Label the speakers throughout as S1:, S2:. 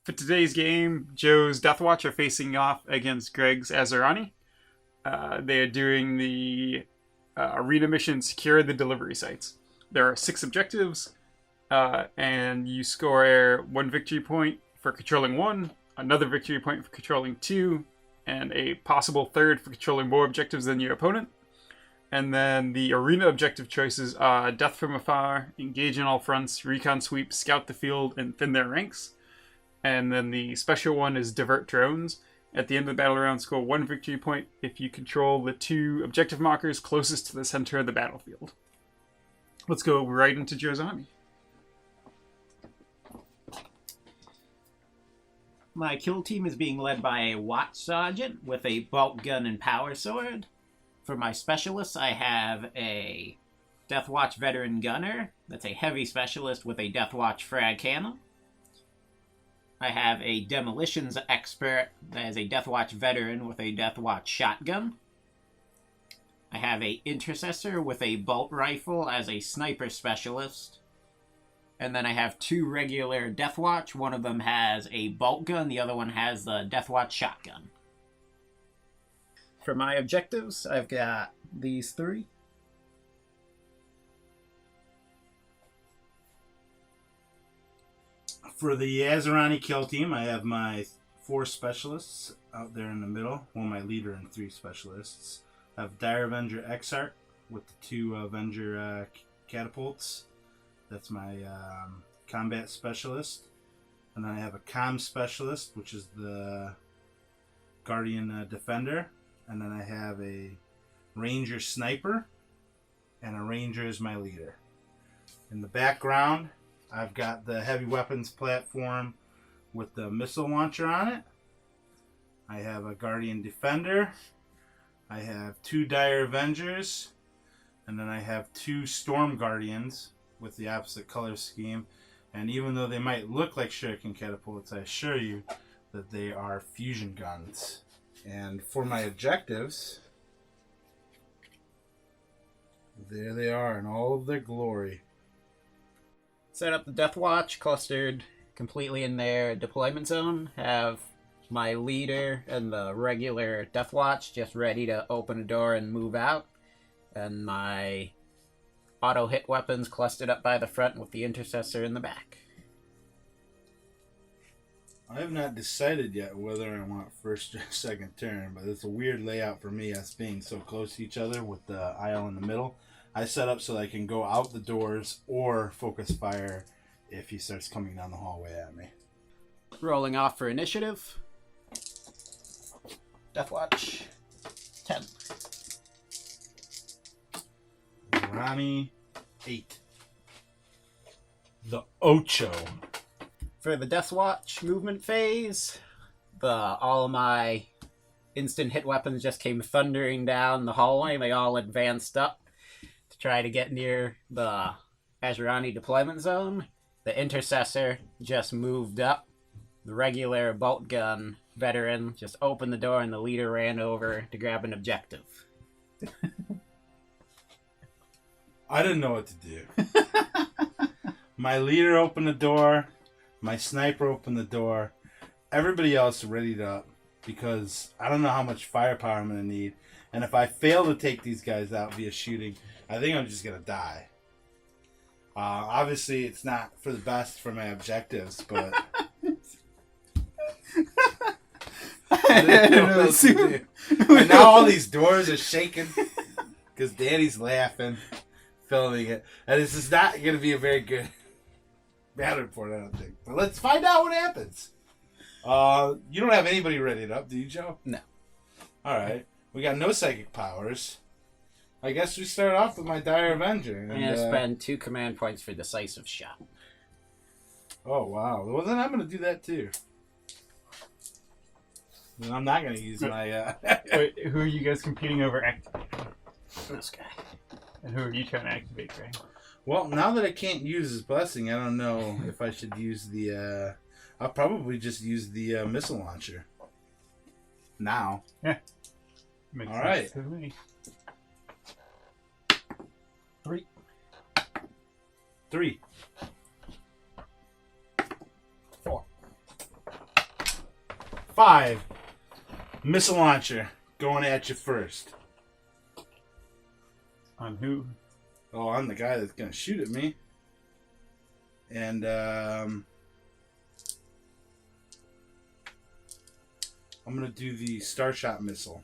S1: For today's game, Joe's Deathwatch are facing off against Greg's Asuryani. They are doing the arena mission Secure the Delivery Sites. There are 6 objectives, and you score 1 victory point for controlling 1, another victory point for controlling 2, and a possible 3rd for controlling more objectives than your opponent. And then the arena objective choices are Death from Afar, Engage in all fronts, Recon Sweep, Scout the field, and Thin their ranks. And then the special one is Divert drones. At the end of the battle round, score 1 victory point if you control the 2 objective markers closest to the center of the battlefield. Let's go right into Joe's army.
S2: My kill team is being led by a Watch Sergeant with a bolt gun and power sword. For my specialists, I have a Deathwatch Veteran Gunner. That's a heavy specialist with a Deathwatch frag cannon. I have a Demolitions Expert that is a Deathwatch Veteran with a Deathwatch Shotgun. I have a Intercessor with a Bolt Rifle as a Sniper Specialist. And then I have 2 regular Deathwatch. One of them has a Bolt Gun, the other one has the Deathwatch Shotgun. For my objectives, I've got these 3.
S3: For the Asuryani kill team, I have my 4 specialists out there in the middle. Well, my leader and 3 specialists. I have Dire Avenger Exarch with the 2 Avenger catapults. That's my combat specialist. And then I have a comm specialist, which is the Guardian Defender. And then I have a Ranger Sniper. And a Ranger is my leader. In the background, I've got the heavy weapons platform with the missile launcher on it. I have a Guardian Defender. I have 2 Dire Avengers. And then I have 2 Storm Guardians with the opposite color scheme. And even though they might look like shuriken catapults, I assure you that they are fusion guns. And for my objectives, there they are in all of their glory.
S2: Set up the Deathwatch clustered completely in their deployment zone. Have my leader and the regular Deathwatch just ready to open a door and move out. And my auto hit weapons clustered up by the front with the Intercessor in the back.
S3: I have not decided yet whether I want first or second turn, but it's a weird layout for me, us being so close to each other with the aisle in the middle. I set up so that I can go out the doors or focus fire if he starts coming down the hallway at me.
S2: Rolling off for initiative. Deathwatch. 10.
S3: Ronnie, 8. The Ocho.
S2: For the Deathwatch movement phase, all of my instant hit weapons just came thundering down the hallway. They all advanced up to try to get near the Asuryani deployment zone. The Intercessor just moved up. The regular bolt gun veteran just opened the door and the leader ran over to grab an objective.
S3: I didn't know what to do. My leader opened the door. My sniper opened the door. Everybody else readied up because I don't know how much firepower I'm going to need. And if I fail to take these guys out via shooting, I think I'm just going to die. Obviously, it's not for the best for my objectives, but... I didn't know what else to do. And now all these doors are shaking because Danny's laughing, filming it. And this is not going to be a very good battle report, I don't think. But let's find out what happens. You don't have anybody ready up, do you, Joe?
S2: No.
S3: All right. We got no psychic powers. I guess we start off with my Dire Avenger.
S2: I'm going to spend 2 command points for Decisive Shot.
S3: Oh, wow. Well, then I'm going to do that, too. And I'm not going to use my...
S1: Wait, who are you guys competing over activating?
S2: This guy.
S1: And who are you trying to activate, Greg?
S3: Well, now that I can't use his blessing, I don't know if I should use the... I'll probably just use the missile launcher. Now.
S1: Yeah. Makes
S3: All
S1: sense
S3: right.
S1: to me.
S2: 3.
S3: 3.
S2: 4.
S3: 5. Missile launcher going at you first.
S1: On who?
S3: Oh, I'm the guy that's gonna shoot at me. And I'm gonna do the Starshot missile.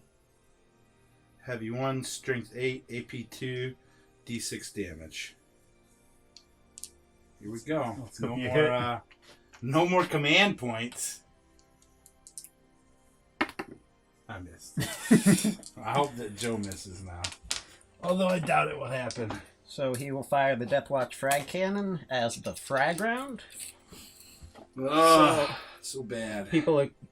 S3: Heavy 1, strength 8, AP 2, D6 damage. Here we go. No more command points. I missed. I hope that Joe misses now. Although I doubt it will happen.
S2: So he will fire the Deathwatch frag cannon as the frag round.
S3: Oh, so bad.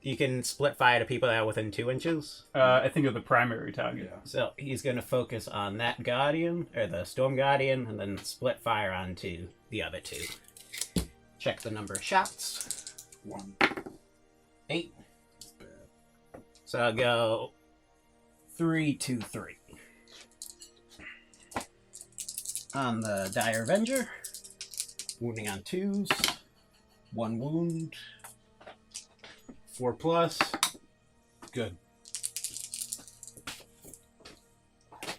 S4: You can split fire to people that are within 2 inches.
S1: I think of the primary target.
S3: Yeah.
S2: So he's going to focus on that Guardian, or the Storm Guardian, and then split fire onto the other 2. Check the number of shots.
S3: 1.
S2: 8.
S3: That's bad.
S2: So I'll go 3, 2, 3. On the Dire Avenger, wounding on 2s. 1 wound.
S3: 4+. Good.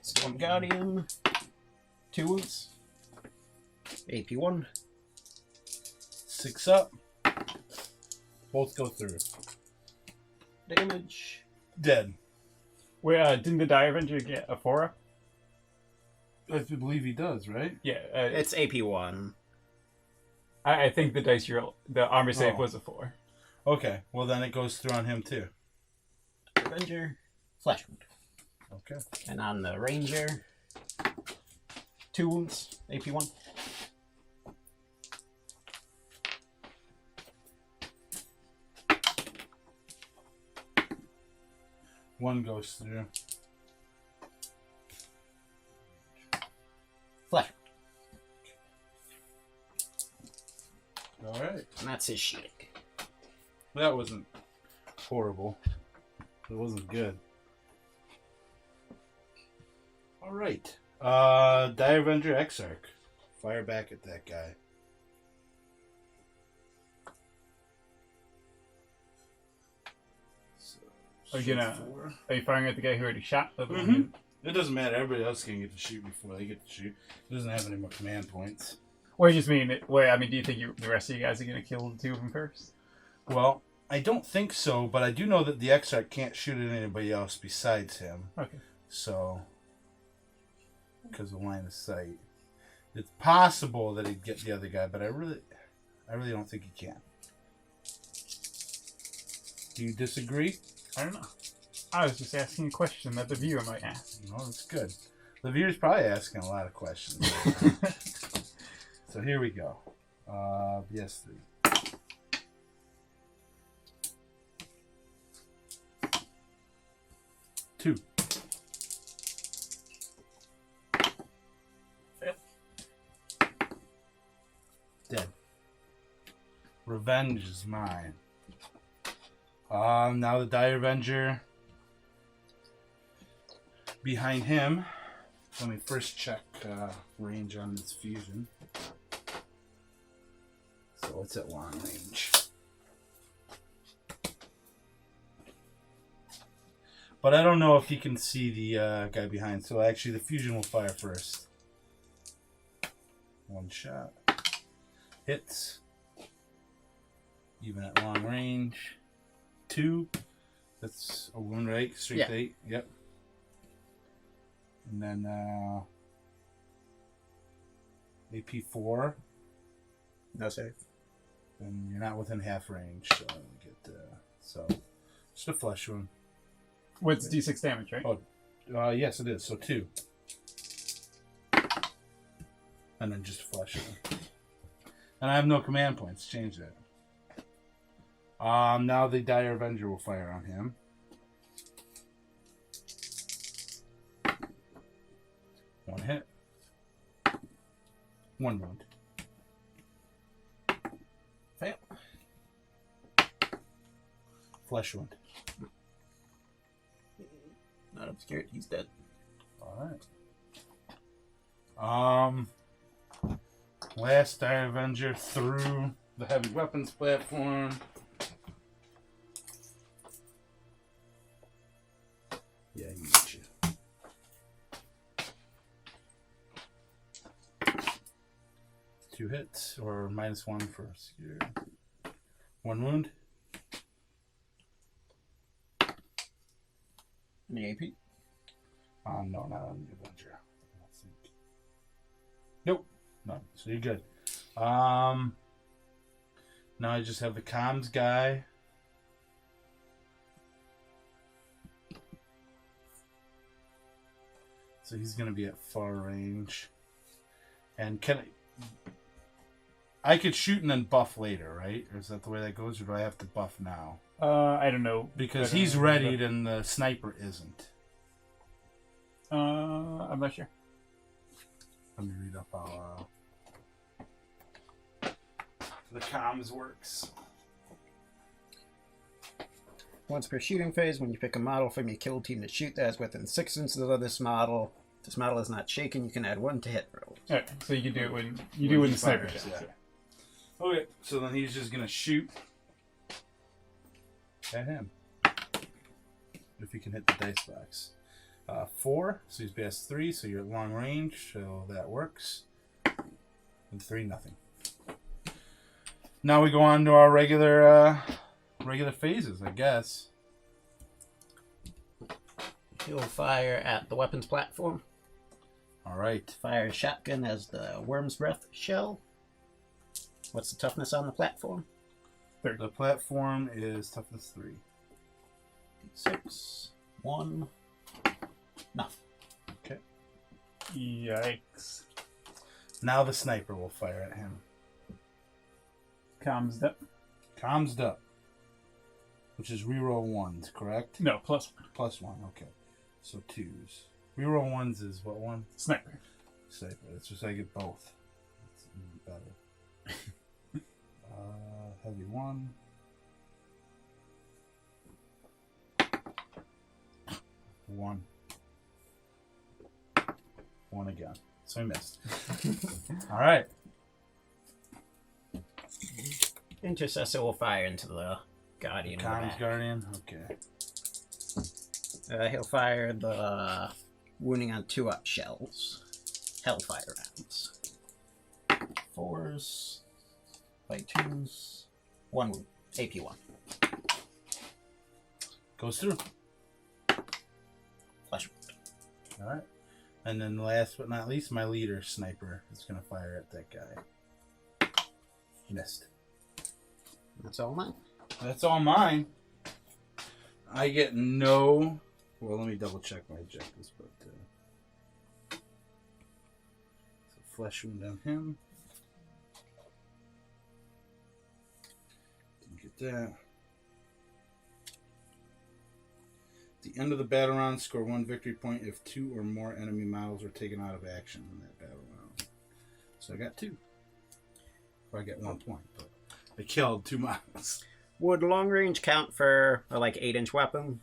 S2: Storm Guardian. 2 wounds. AP 1.
S3: 6 up. Both go through.
S2: Damage.
S3: Dead.
S1: Where didn't the Dire Avenger get a 4-up?
S3: I believe he does, right?
S1: Yeah.
S2: It's AP 1.
S1: I think the dice roll, the armor save
S3: Oh.
S1: was a 4.
S3: Okay. Well, then it goes through on him, too.
S2: Avenger. Flesh wound.
S3: Okay.
S2: And on the Ranger, 2 wounds. AP 1.
S3: One goes through.
S2: Flesh.
S3: All right.
S2: And that's his shooting.
S3: That wasn't horrible. It wasn't good. All right. Dire Avenger Exarch. Fire back at that guy. So,
S1: Are you
S3: shoot
S1: gonna-
S3: 4.
S1: Are you firing at the guy who already shot? The one
S3: Mhm.
S1: who-
S3: It doesn't matter. Everybody else can get to shoot before they get to shoot. He doesn't have any more command points.
S1: Or you just mean, do you think the rest of you guys are going to kill the 2 of them first?
S3: Well, I don't think so, but I do know that the Exarch can't shoot at anybody else besides him.
S1: Okay.
S3: So, because of line of sight, it's possible that he'd get the other guy, but I really don't think he can. Do you disagree?
S1: I don't know. I was just asking a question that the viewer might ask.
S3: No, that's good. The viewer's probably asking a lot of questions. So here we go. Yes, 3. Two. Dead. Revenge is mine. Now the Dire Avenger. Behind him. Let me first check range on this fusion. So it's at long range. But I don't know if he can see the guy behind. So actually the fusion will fire first. 1 shot. Hits. Even at long range. 2. That's a wound, right? Strength 8. Yep. And then AP 4.
S4: No save.
S3: And you're not within half range, so let me get so just a flesh wound.
S1: What's D6 damage, right?
S3: Oh, yes, it is. So 2, and then just a flesh wound. And I have no command points. Change that. Now the Dire Avenger will fire on him. One hit. 1 wound.
S2: Fail.
S3: Flesh wound.
S2: Not obscured. He's dead.
S3: Alright. Last Dire Avenger through the heavy weapons platform. 2 hits, or -1 for secure. 1 wound.
S2: Any AP?
S3: No, not on the Avenger. I don't think. Nope. No. So you're good. Now I just have the comms guy. So he's going to be at far range. And I could shoot and then buff later, right? Or is that the way that goes? Or do I have to buff now?
S1: I don't know.
S3: Because he's readied and the sniper isn't.
S1: I'm not sure.
S3: Let me read up how the comms works.
S2: Once per shooting phase, when you pick a model from your kill team to shoot that is within 6 inches of this model, if this model is not shaken, you can add 1 to hit rolls.
S1: Alright, so you can do it when the sniper
S3: fires,
S1: shoots.
S3: yeah. Okay, so then he's just gonna shoot at him. If he can hit the dice box. 4, so he's best 3, so you're at long range, so that works. And 3, nothing. Now we go on to our regular phases, I guess.
S2: He'll fire at the weapons platform.
S3: Alright.
S2: Fire a shotgun as the worm's breath shell. What's the toughness on the platform?
S3: The platform is toughness 3.
S2: 6, 1, nothing.
S3: Okay.
S1: Yikes.
S3: Now the sniper will fire at him.
S1: Comms up.
S3: Comms up. Which is reroll 1s, correct?
S1: No, plus
S3: +1, okay. So 2s. Reroll 1s is what one?
S1: sniper.
S3: Sniper. It's just I get both. It's even better. Heavy 1. One. 1 again. So I missed. Alright.
S2: Intercessor will fire into the Guardian. in the
S3: Comms
S2: back.
S3: Guardian. Okay.
S2: He'll fire the wounding on 2-up shells. Hellfire rounds. 4s. By 2s. 1 wound. AP 1.
S3: Goes through.
S2: Flesh wound.
S3: Alright. And then last but not least, my leader sniper is going to fire at that guy. Missed.
S2: That's all mine.
S3: That's all mine. I get no... Well, let me double check my objectives. But so flesh wound on him. Didn't get that. At the end of the battle round, score 1 victory point if 2 or more enemy models are taken out of action in that battle round. So I got 2. Or I get 1 point, but I killed 2 models.
S2: Would long range count for a 8-inch weapon?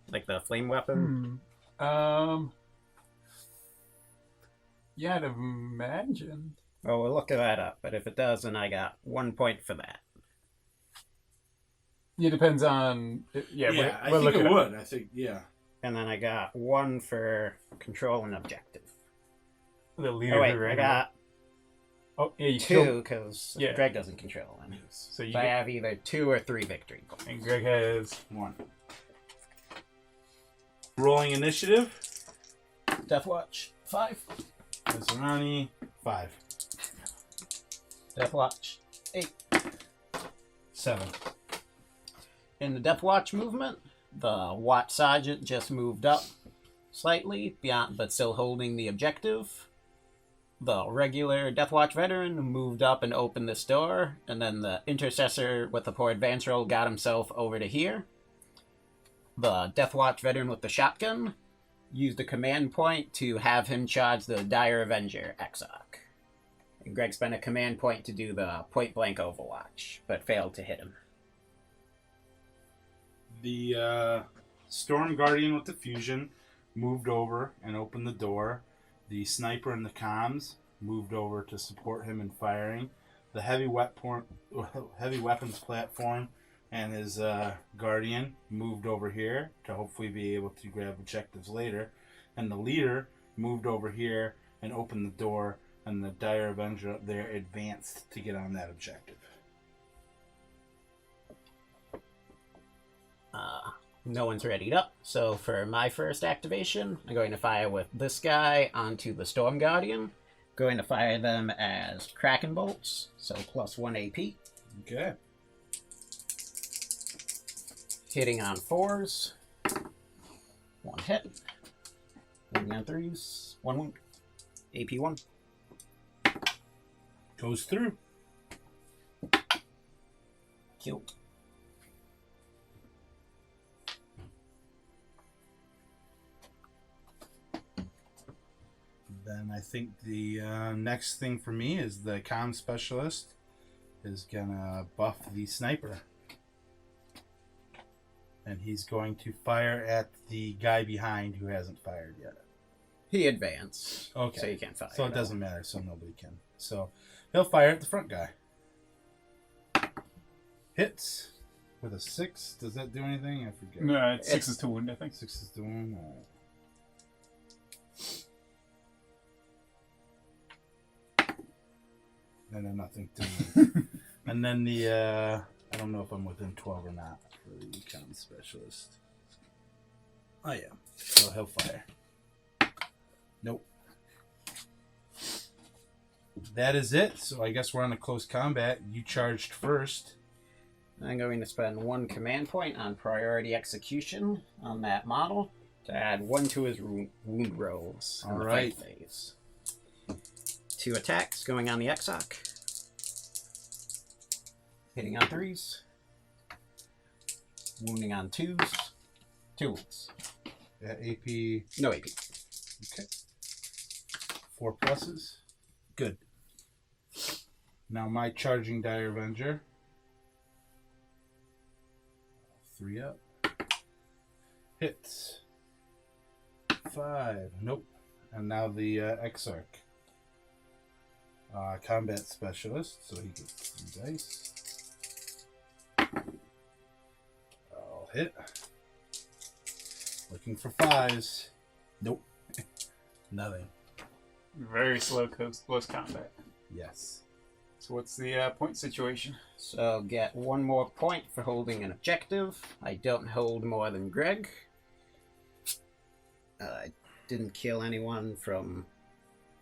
S2: Like the flame weapon?
S1: Yeah, I'd imagine.
S2: Well, we'll look that up, but if it does, then I got 1 point for that.
S1: Yeah, depends on.
S3: I think it would. I think, yeah.
S2: And then I got 1 for control and objective.
S1: The leader.
S2: Oh, wait,
S1: who ran
S2: I got
S1: Oh, yeah, you
S2: 2 because
S1: Yeah.
S2: Greg doesn't control any.
S1: So you
S2: So I
S1: get,
S2: have either 2 or 3 victory points.
S1: and Greg has
S3: 1. Rolling initiative.
S2: Deathwatch, 5.
S3: Asuryani, 5.
S2: Deathwatch, 8.
S3: 7.
S2: In the Deathwatch movement, the Watch Sergeant just moved up slightly, beyond, but still holding the objective. The regular Deathwatch veteran moved up and opened this door, and then the Intercessor with the poor advance roll got himself over to here. The Deathwatch veteran with the shotgun used a command point to have him charge the Dire Avenger Exarch. And Greg spent a command point to do the point-blank overwatch, but failed to hit him.
S3: The Storm Guardian with the fusion moved over and opened the door. The sniper and the comms moved over to support him in firing. The heavy weapons platform and his guardian moved over here to hopefully be able to grab objectives later. And the leader moved over here and opened the door And the Dire Avenger up there advanced to get on that objective.
S4: No one's readied up, so for my first activation, I'm going to fire with this guy onto the Storm Guardian. Going to fire them as Kraken Bolts, so +1 AP.
S3: Okay.
S4: Hitting on 4s. 1 hit. Wounding on 3s. 1 wound. AP 1.
S3: Goes through.
S4: Killed.
S3: Then I think the next thing for me is the comm specialist is gonna buff the sniper. And he's going to fire at the guy behind who hasn't fired yet.
S4: He advanced.
S3: Okay.
S4: So you can't fire.
S3: So it doesn't matter, so nobody can. So he'll fire at the front guy. Hits with a 6. Does that do anything? I forget.
S1: No, it's 6 is to wound, I think.
S3: 6 is the one. All right. And then nothing to me. And then the I don't know if I'm within 12 or not for the econ specialist. Oh yeah. So he'll fire. Nope. That is it. So I guess we're on a close combat. You charged first.
S4: I'm going to spend 1 command point on priority execution on that model to add 1 to his wound rolls in the fight phase. 2 attacks going on the Exarch. Hitting on 3s. Wounding on 2s. 2 wounds.
S3: AP.
S4: No AP.
S3: Okay. 4 pluses. Good. Now my charging Dire Avenger. 3 up. Hits. 5. Nope. And now the Exarch. Combat specialist, so he gets 3 dice. I'll hit. Looking for 5s. Nope. Nothing.
S1: Very slow close combat.
S3: Yes.
S1: So what's the point situation?
S4: So get 1 more point for holding an objective. I don't hold more than Greg. I didn't kill anyone from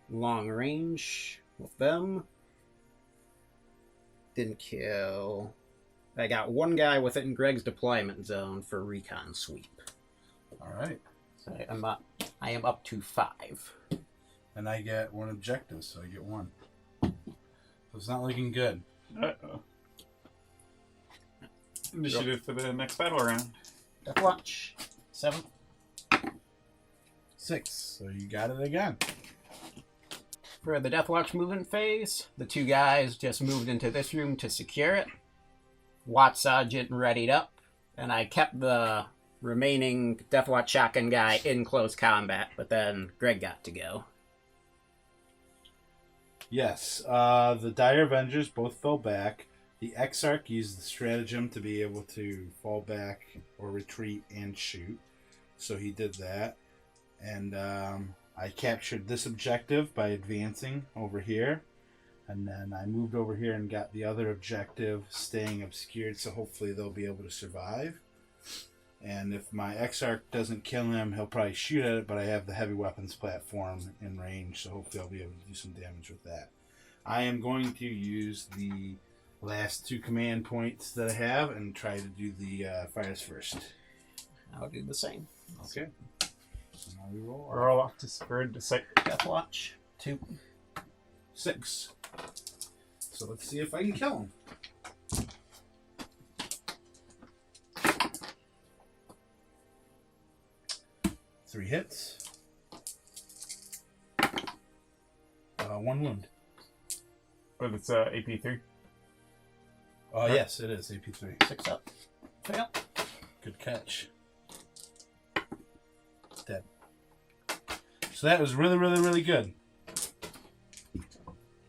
S4: long range with them. Didn't kill... I got 1 guy within Greg's deployment zone for recon sweep.
S3: Alright.
S4: So I am up to 5.
S3: And I get 1 objective, so I get 1. So it's not looking good.
S1: Uh-oh. Initiative for the next battle round.
S4: Deathwatch. 7.
S3: 6. So you got it again.
S4: For the Deathwatch movement phase, the 2 guys just moved into this room to secure it. Watch Sergeant readied up, and I kept the remaining Deathwatch shotgun guy in close combat, but then Greg got to go.
S3: Yes. The Dire Avengers both fell back. The Exarch used the stratagem to be able to fall back or retreat and shoot. So he did that. And I captured this objective by advancing over here. And then I moved over here and got the other objective staying obscured, so hopefully they'll be able to survive. And if my Exarch doesn't kill him, he'll probably shoot at it, but I have the heavy weapons platform in range, so hopefully I'll be able to do some damage with that. I am going to use the last 2 command points that I have and try to do the fires first.
S4: I'll do the same.
S3: Okay. So now we roll.
S1: We're all off to Spurred to sight.
S4: Deathwatch. 2.
S3: 6. So let's see if I can kill him. Three hits. 1 wound.
S1: But it's AP3.
S3: Oh, yes, it is AP3.
S4: 6 up. Fail.
S3: Good catch. Dead. So that was really, really, really good.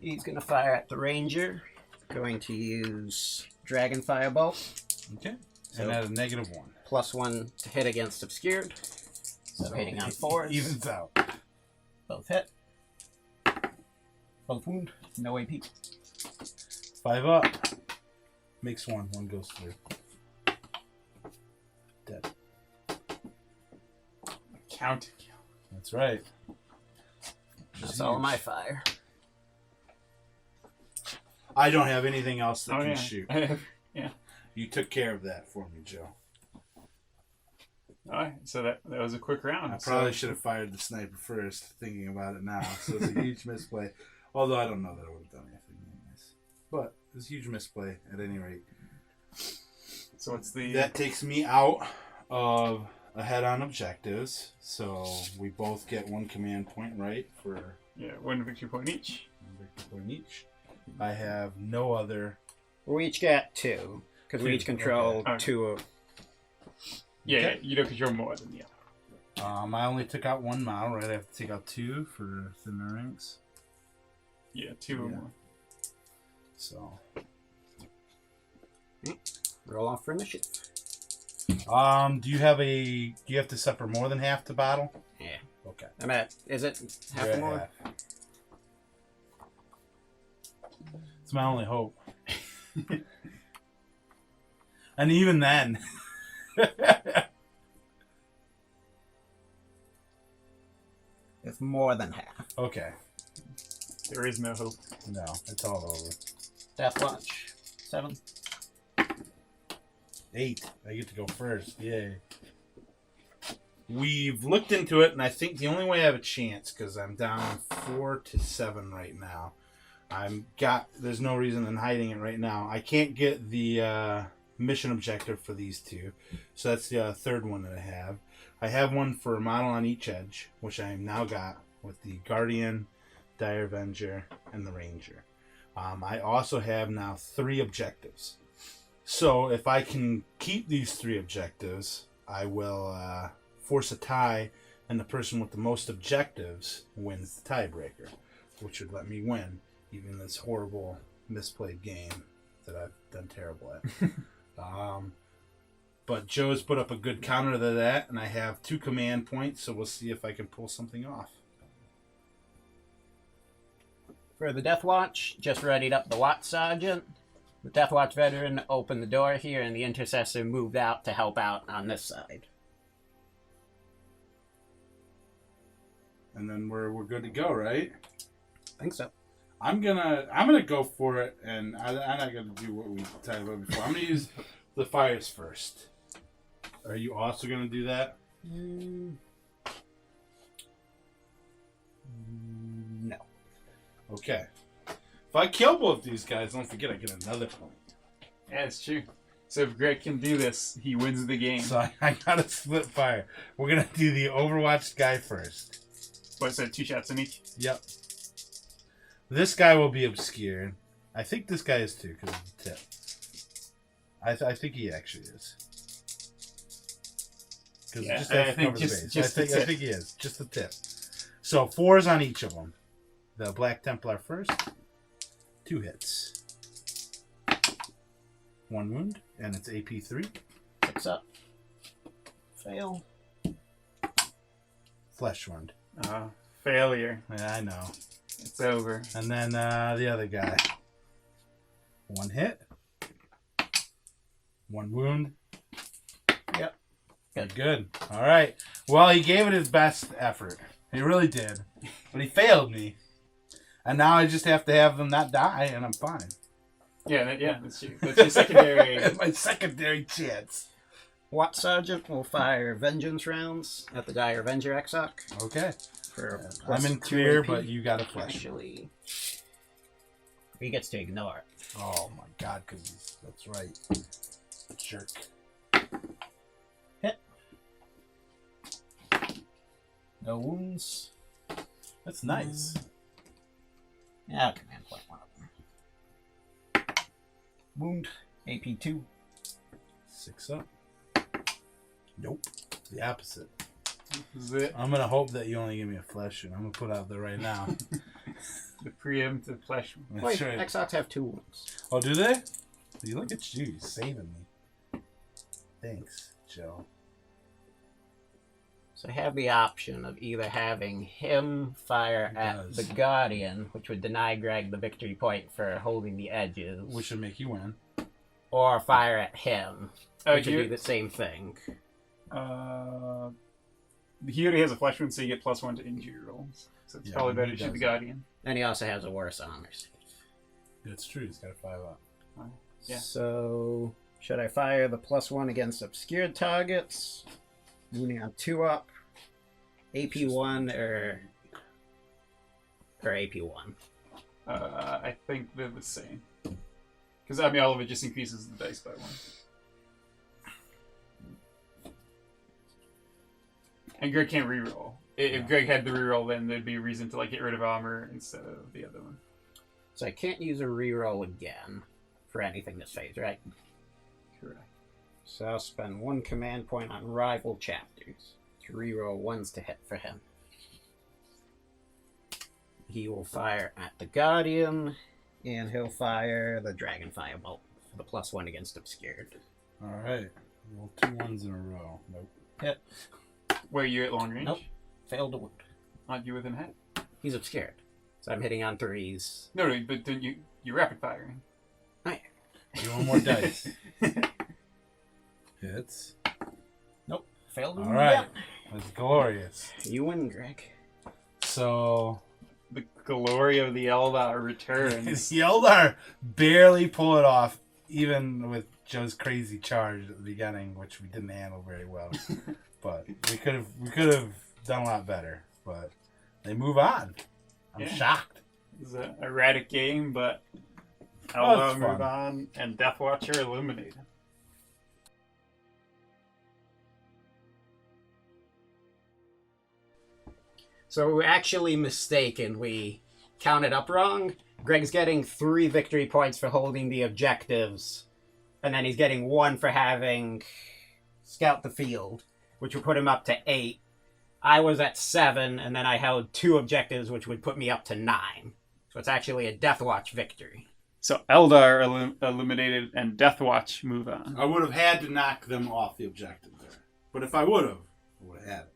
S4: He's going to fire at the Ranger. Going to use Dragon Firebolt.
S3: Okay.
S4: So-
S3: And at a -1.
S4: +1 to hit against Obscured. So hitting on 4s.
S3: Evens out.
S4: Both hit. Both wound. No AP.
S3: 5 up. Makes 1. 1 goes through. Dead.
S1: Count.
S3: That's right.
S4: That's all my fire.
S3: I don't have anything else that can
S1: yeah.
S3: shoot.
S1: Yeah.
S3: You took care of that for me, Joe.
S1: All right. So that was a quick round.
S3: I probably should have fired the sniper first, thinking about it now. So it's a huge misplay. Although I don't know that I would have done anything anyways. But it's a huge misplay at any rate.
S1: So what's the...
S3: That takes me out of ahead on objectives. So we both get 1 command point, right? For
S1: 1 victory point each.
S3: 1 victory point each. I have no other...
S4: We each get 2. Because we
S3: 2,
S4: each control
S1: okay.
S4: 2 of...
S1: Yeah,
S3: Okay.
S1: you don't control more than the other.
S3: I only took out 1 model, right? I have to take out 2 for thinner ranks.
S1: Yeah, 2 or
S3: Yeah.
S1: more.
S3: So...
S4: Roll off for initiative.
S3: Do you have to suffer more than half the battle?
S4: Yeah.
S3: Okay.
S4: I'm at... Is it half
S3: You're at
S4: more?
S3: half. It's my only hope. And even then...
S4: It's more than half.
S3: Okay.
S1: There is no hope.
S3: No, it's all over.
S4: Deathwatch. 7.
S3: 8. I get to go first. Yay. We've looked into it, and I think the only way I have a chance, because I'm down 4 to 7 right now. There's no reason in hiding it right now. I can't get the mission objective for these 2. So that's the third one that I have. I have one for a model on each edge, which I now got with the Guardian, Dire Avenger, and the Ranger. I also have now 3 objectives. So if I can keep these 3 objectives, I will force a tie, and the person with the most objectives wins the tiebreaker, which would let me win, even this horrible misplayed game that I've done terrible at. But Joe's put up a good counter to that, and I have 2 command points, so we'll see if I can pull something off.
S4: For the Deathwatch, just readied up the Watch Sergeant. The Deathwatch veteran opened the door here, and the Intercessor moved out to help out on this side.
S3: And then we're good to go, right?
S4: I think so.
S3: I'm gonna go for it, and I'm not gonna do what we talked about before. I'm gonna use the fires first. Are you also gonna do that?
S4: No.
S3: Okay. If I kill both these guys, don't forget I get another point.
S1: Yeah, it's true. So if Greg can do this, he wins the game.
S3: So I gotta split fire. We're gonna do the Overwatch guy first.
S1: What, so 2 shots in each?
S3: Yep. This guy will be obscured. I think this guy is too, because of the tip. I think he actually is. Because
S1: Yeah,
S3: just have
S1: I
S3: to
S1: think
S3: cover the
S1: just-
S3: base.
S1: just the
S3: I
S1: tip.
S3: think he is. Just the tip. So 4s on each of them. The Black Templar first. 2 hits. 1 wound, and it's AP 3.
S4: 6 up. Fail.
S3: Flesh wound.
S1: Failure.
S3: Yeah, I know.
S1: It's over.
S3: And then the other guy. 1 hit. 1 wound.
S4: Yep.
S3: Good. All right. Well, he gave it his best effort. He really did. But he failed me. And now I just have to have them not die, and I'm fine.
S1: Yeah, that's true. That's your secondary.
S3: That's my secondary chance.
S4: Watch Sergeant will fire vengeance rounds at the Dire Avenger Exarch.
S3: Okay.
S4: For
S3: I'm in
S4: +2
S3: clear,
S4: AP.
S3: but you got a flesh.
S4: Actually, he gets to ignore it.
S3: Oh, my God, because that's right. Jerk.
S4: Hit. No wounds.
S3: That's nice.
S4: Yeah, I'll command point 1 of them. Wound. AP 2.
S3: 6 up. Nope. The opposite.
S1: This is it.
S3: I'm going to hope that you only give me a flesh, and I'm going to put out there right now.
S1: The preemptive flesh.
S3: That's
S4: Wait,
S3: right.
S4: Exarchs have 2 wounds.
S3: Oh, do they? You look at you, saving me. Thanks, Joe.
S4: So I have the option of either having him fire at the Guardian, which would deny Greg the victory point for holding the edges,
S3: Which would make you win.
S4: or fire at him, which would do the same thing.
S1: He already has a flesh wound, so you get +1 to injury rolls. So it's probably better to shoot the Guardian.
S4: And he also has a worse armor save.
S3: It's true. He's got a 5 up.
S1: Yeah.
S4: So, should I fire the +1 against obscured targets? Wounding on 2 up, AP1 or AP1?
S1: I think they're the same. Because, I mean, all of it just increases the dice by 1. And Greg can't reroll. If Greg had the reroll, then there'd be a reason to get rid of armor instead of the other one.
S4: So I can't use a reroll again for anything this phase, right?
S1: Correct.
S4: So I'll spend 1 command point on rival chapters to reroll 1s to hit for him. He will fire at the Guardian, and he'll fire the Dragon Firebolt for the +1 against obscured.
S3: Alright. Roll 2 1s in a row. Nope.
S4: Hit.
S1: Where you at long range?
S4: Nope. Failed to wound.
S1: Aren't you within hit?
S4: He's obscured. So I'm hitting on 3s.
S1: No, but then you're rapid firing.
S4: Oh,
S3: You want more dice. Hits.
S4: nope. Failed to wound.
S3: Alright.
S4: again.
S3: That's glorious.
S4: You win, Greg.
S3: So...
S1: The glory of the Eldar returns.
S3: the Eldar barely pull it off, even with Joe's crazy charge at the beginning, which we didn't handle very well. But we could have done a lot better. But they move on. I'm shocked.
S1: It's an erratic game, but
S3: it's
S1: Eldar move
S3: fun.
S1: on, and Deathwatch are eliminated.
S4: So we're actually mistaken. We counted up wrong. Greg's getting 3 victory points for holding the objectives, and then he's getting 1 for having scout the field, which would put him up to 8. I was at 7, and then I held 2 objectives, which would put me up to 9. So it's actually a Deathwatch victory.
S1: So Eldar eliminated, and Deathwatch move on.
S3: I would have had to knock them off the objective there. But if I would have had it.